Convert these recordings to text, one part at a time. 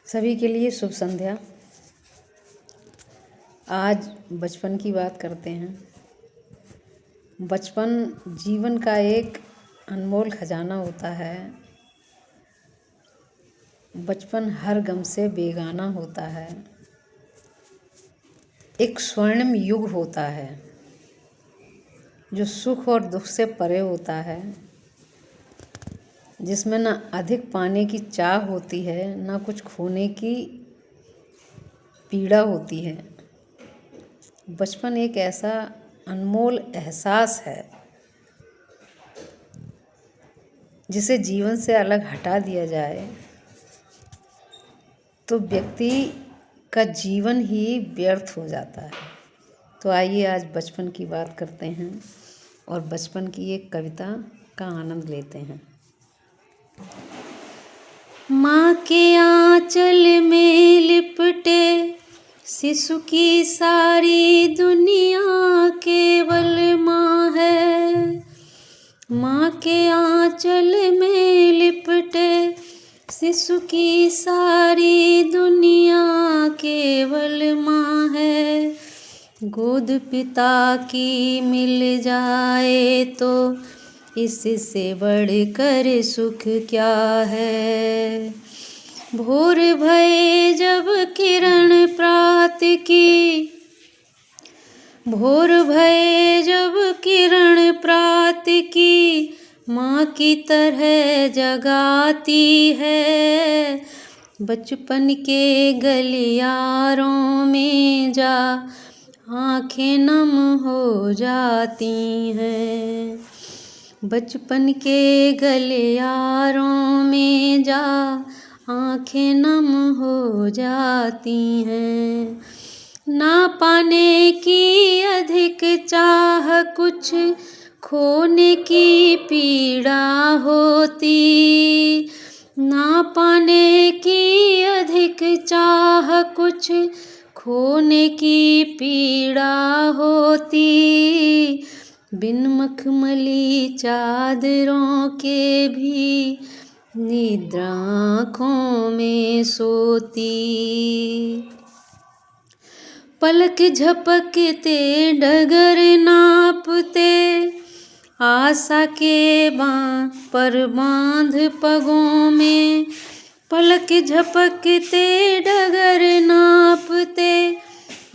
सभी के लिए शुभ संध्या। आज बचपन की बात करते हैं। बचपन जीवन का एक अनमोल खजाना होता है। बचपन हर गम से बेगाना होता है। एक स्वर्णिम युग होता है जो सुख और दुख से परे होता है, जिसमें ना अधिक पाने की चाह होती है, ना कुछ खोने की पीड़ा होती है। बचपन एक ऐसा अनमोल एहसास है जिसे जीवन से अलग हटा दिया जाए तो व्यक्ति का जीवन ही व्यर्थ हो जाता है। तो आइए आज बचपन की बात करते हैं और बचपन की एक कविता का आनंद लेते हैं। माँ के आंचल में लिपटे शिशु की सारी दुनिया केवल माँ है। माँ के आंचल में लिपटे शिशु की सारी दुनिया केवल माँ है। गोद पिता की मिल जाए तो इससे बढ़कर सुख क्या है। भोर भये जब किरण प्रात की, भोर भये जब किरण प्रात की माँ की तरह जगाती है। बचपन के गलियारों में जा आँखें नम हो जाती हैं। बचपन के गलियारों में जा आँखें नम हो जाती हैं। ना पाने की अधिक चाह कुछ खोने की पीड़ा होती। ना पाने की अधिक चाह कुछ खोने की पीड़ा होती। बिन मखमली चादरों के भी निद्रा आँखों में सोती। पलक झपकते डगर नापते आशा के पर बांध पगों में। पलक झपकते डगर नापते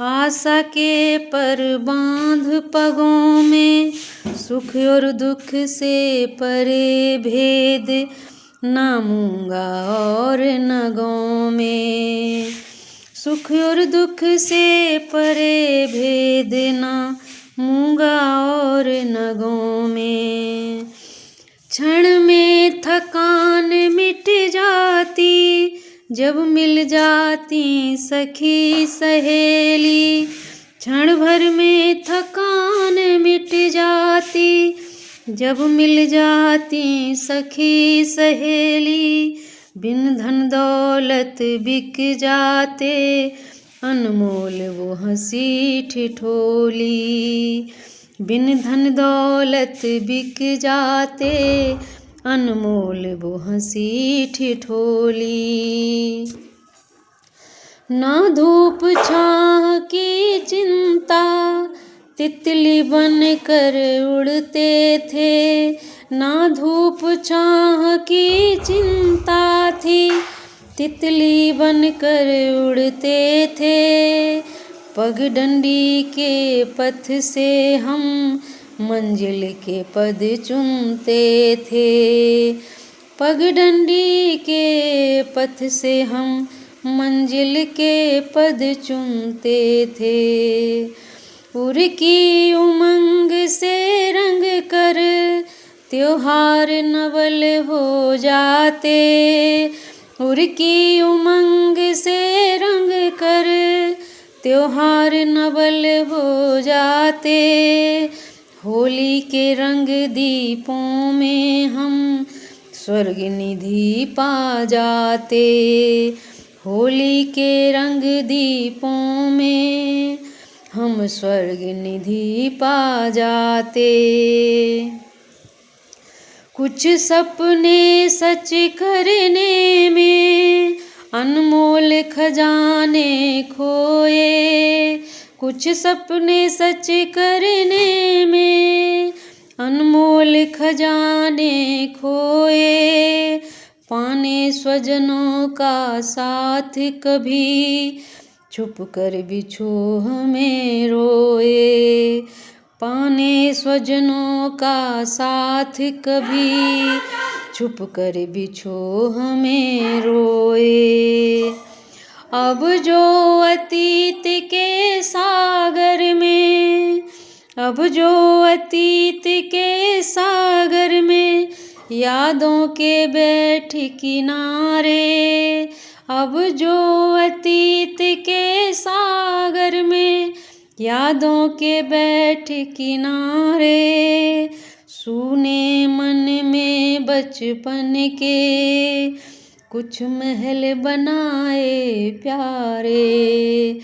आशा के पर बांध पगों में। सुख और दुख से परे भेद ना मूंगा और न गौ में। सुख और दुख से परे भेद ना मूंगा और न गौ में। क्षण में थकान मिट जाती जब मिल जाती सखी सहेली। क्षण भर में थकान मिट जाती जब मिल जाती सखी सहेली। बिन धन दौलत बिक जाते अनमोल वो हंसी ठिठोली। बिन धन दौलत बिक जाते अनमोल वो हंसी ठिठोली। ना धूप छाँव की चिंता तितली बन कर उड़ते थे। ना धूप छाँव की चिंता थी तितली बन कर उड़ते थे। पगडंडी के पथ से हम मंजिल के पद चुनते थे। पगडंडी के पथ से हम मंजिल के पद चुनते थे। उर की उमंग से रंग कर त्योहार नवल हो जाते। उर की उमंग से रंग कर त्योहार नवल हो जाते। होली के रंग दीपों में हम स्वर्ग निधि पा जाते। होली के रंग दीपों में हम स्वर्ग निधि पा जाते। कुछ सपने सच करने में अनमोल खजाने खोए, कुछ सपने सच करने में। अनमोल खजाने खोए, पाने स्वजनों का साथ कभी, छुप कर बिछोह में रोए। पाने स्वजनों का साथ कभी, छुप कर बिछोह में रोए। अब जो अतीत के सागर में, अब जो अतीत के सागर में, यादों के बैठ किनारे। अब जो अतीत के सागर में, यादों के बैठ किनारे। सूने मन में बचपन के, कुछ महल बनाए प्यारे।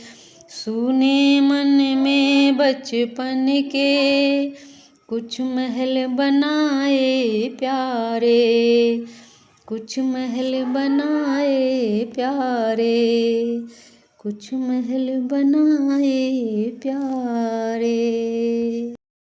सूने मन में बचपन के, कुछ महल बनाए प्यारे। कुछ महल बनाए प्यारे, कुछ महल बनाए प्यारे।